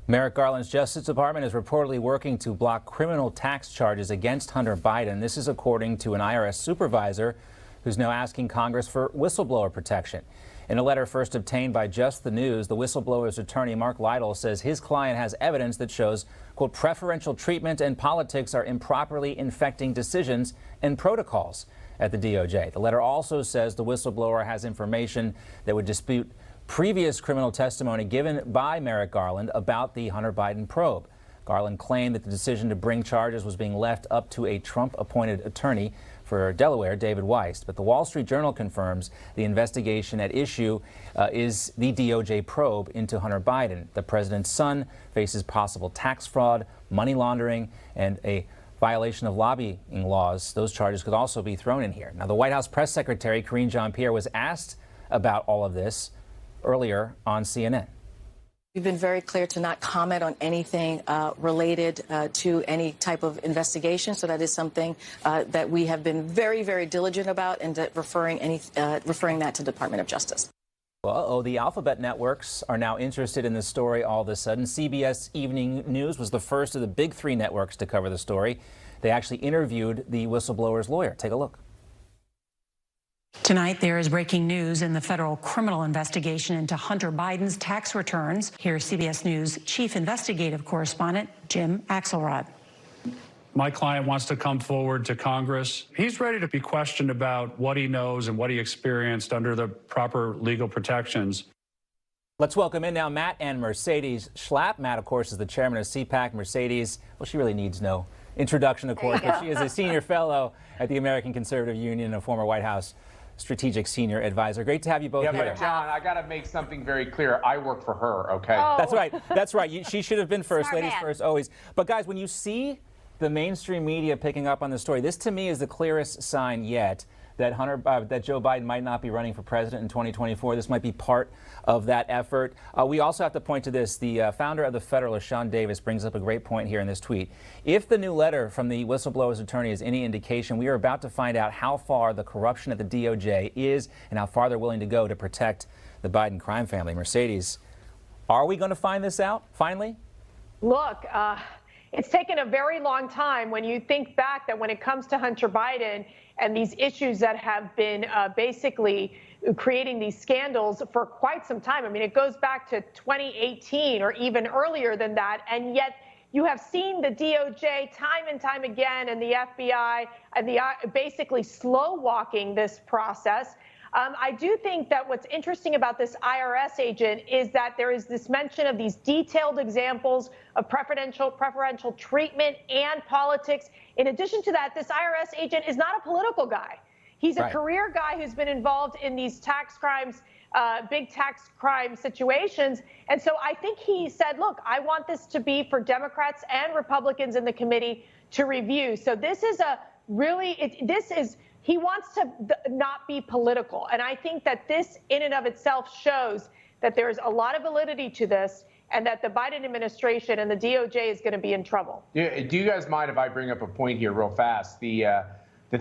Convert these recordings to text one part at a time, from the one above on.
Merrick Garland's Justice Department is reportedly working to block criminal tax charges against Hunter Biden. This is according to an IRS supervisor who's now asking Congress for whistleblower protection. In a letter first obtained by Just the News, the whistleblower's attorney, Mark Lytle, says his client has evidence that shows, quote, preferential treatment and politics are improperly infecting decisions and protocols at the DOJ. The letter also says the whistleblower has information that would dispute previous criminal testimony given by Merrick Garland about the Hunter Biden probe. Garland claimed that the decision to bring charges was being left up to a Trump-appointed attorney for Delaware, David Weiss. But the Wall Street Journal confirms the investigation at issue is the DOJ probe into Hunter Biden. The president's son faces possible tax fraud, money laundering, and a violation of lobbying laws. Those charges could also be thrown in here. Now, the White House press secretary, Karine Jean-Pierre, was asked about all of this earlier on CNN. We've been very clear to not comment on anything related to any type of investigation. So that is something that we have been very, very diligent about, and referring that to the Department of Justice. Well, the alphabet networks are now interested in this story all of a sudden. CBS Evening News was the first of the big three networks to cover the story. They actually interviewed the whistleblower's lawyer. Take a look. Tonight, there is breaking news in the federal criminal investigation into Hunter Biden's tax returns. Here's CBS News Chief Investigative Correspondent Jim Axelrod. My client wants to come forward to Congress. He's ready to be questioned about what he knows and what he experienced under the proper legal protections. Let's welcome in now Matt and Mercedes Schlapp. Matt, of course, is the chairman of CPAC. Mercedes, well, she really needs no introduction, of course, but she is a senior fellow at the American Conservative Union and a former White House strategic senior advisor. Great to have you both here. But John, I got to make something very clear. I work for her, okay? Oh. That's right. That's right. She should have been first. Ladies first, always. But guys, when you see the mainstream media picking up on the story, this to me is the clearest sign yet that that Joe Biden might not be running for president in 2024. This might be part of that effort. We also have to point to this. The founder of the Federalist, Sean Davis, brings up a great point here in this tweet. If the new letter from the whistleblower's attorney is any indication, we are about to find out how far the corruption at the DOJ is and how far they're willing to go to protect the Biden crime family. Mercedes, are we going to find this out finally? Look, it's taken a very long time when you think back that when it comes to Hunter Biden and these issues that have been basically creating these scandals for quite some time. I mean, it goes back to 2018 or even earlier than that. And yet you have seen the DOJ time and time again and the FBI and basically slow walking this process. I do think that what's interesting about this IRS agent is that there is this mention of these detailed examples of preferential treatment and politics. In addition to that, this IRS agent is not a political guy. He's a career guy who's been involved in these tax crimes, big tax crime situations. And so I think he said, look, I want this to be for Democrats and Republicans in the committee to review. So this is he wants to not be political. And I think that this in and of itself shows that there's a lot of validity to this and that the Biden administration and the DOJ is going to be in trouble. Yeah, do you guys mind if I bring up a point here real fast?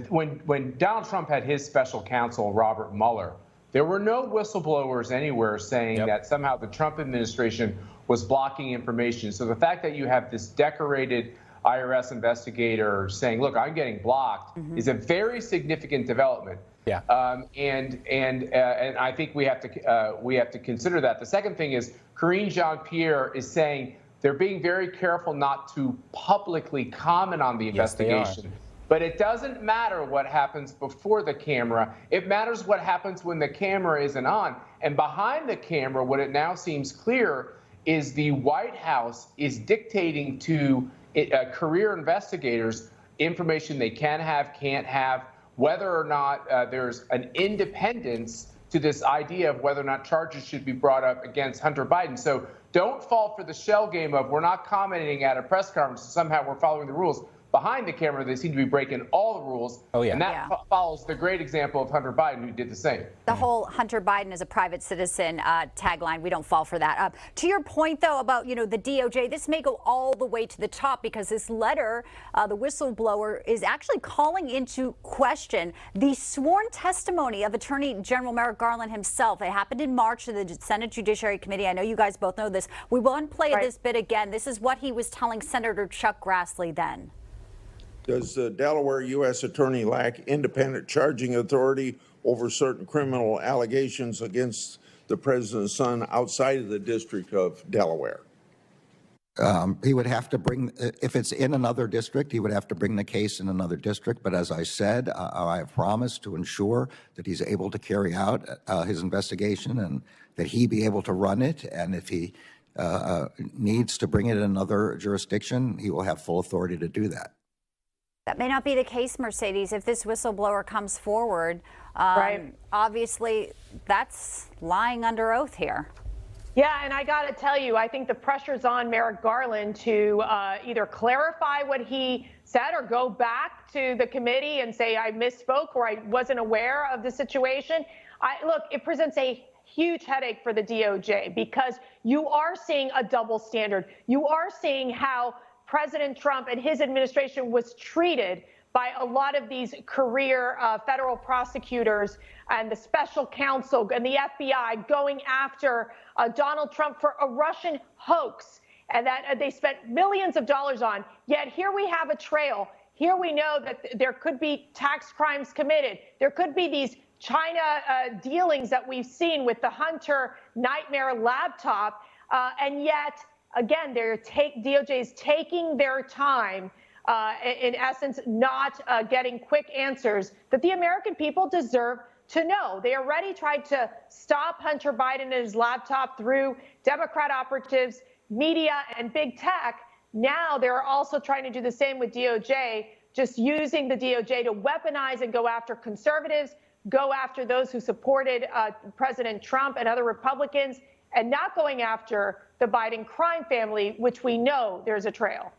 When Donald Trump had his special counsel, Robert Mueller, there were no whistleblowers anywhere saying that somehow the Trump administration was blocking information. So the fact that you have this decorated IRS investigator saying, look, I'm getting blocked is a very significant development. Yeah. And I think we have to consider that. The second thing is Karine Jean-Pierre is saying they're being very careful not to publicly comment on the investigation. But it doesn't matter what happens before the camera. It matters what happens when the camera isn't on. And behind the camera, what it now seems clear is the White House is dictating to career investigators information they can have, can't have, whether or not there's an independence to this idea of whether or not charges should be brought up against Hunter Biden. So don't fall for the shell game of we're not commenting at a press conference, so somehow we're following the rules. behind the camera, they seem to be breaking all the rules. Oh, yeah. And that follows the great example of Hunter Biden, who did the same. The whole Hunter Biden is a private citizen tagline, we don't fall for that. To your point, though, about, the DOJ, this may go all the way to the top because this letter, the whistleblower, is actually calling into question the sworn testimony of Attorney General Merrick Garland himself. It happened in March to the Senate Judiciary Committee. I know you guys both know this. We won't play this bit again. This is what he was telling Senator Chuck Grassley then. Does the Delaware U.S. Attorney lack independent charging authority over certain criminal allegations against the president's son outside of the District of Delaware? He would have to bring, if it's in another district, he would have to bring the case in another district. But as I said, I have promised to ensure that he's able to carry out his investigation and that he be able to run it. And if he needs to bring it in another jurisdiction, he will have full authority to do that. That may not be the case, Mercedes, if this whistleblower comes forward. Obviously, that's lying under oath here. Yeah, and I got to tell you, I think the pressure's on Merrick Garland to either clarify what he said or go back to the committee and say, I misspoke or I wasn't aware of the situation. Look, it presents a huge headache for the DOJ because you are seeing a double standard. You are seeing how President Trump and his administration was treated by a lot of these career federal prosecutors and the special counsel and the FBI going after Donald Trump for a Russian hoax and that they spent millions of dollars on. Yet here we have a trail. Here we know that there could be tax crimes committed. There could be these China dealings that we've seen with the Hunter nightmare laptop. And yet, again, DOJ is taking their time, in essence, not getting quick answers that the American people deserve to know. They already tried to stop Hunter Biden and his laptop through Democrat operatives, media, and big tech. Now they're also trying to do the same with DOJ, just using the DOJ to weaponize and go after conservatives, go after those who supported President Trump and other Republicans, and not going after the Biden crime family, which we know there's a trail.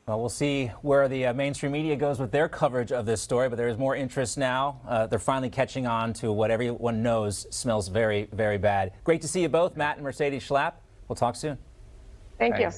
Well, we'll see where the mainstream media goes with their coverage of this story, but there is more interest now. They're finally catching on to what everyone knows smells very, very bad. Great to see you both, Matt and Mercedes Schlapp. We'll talk soon. Thank you.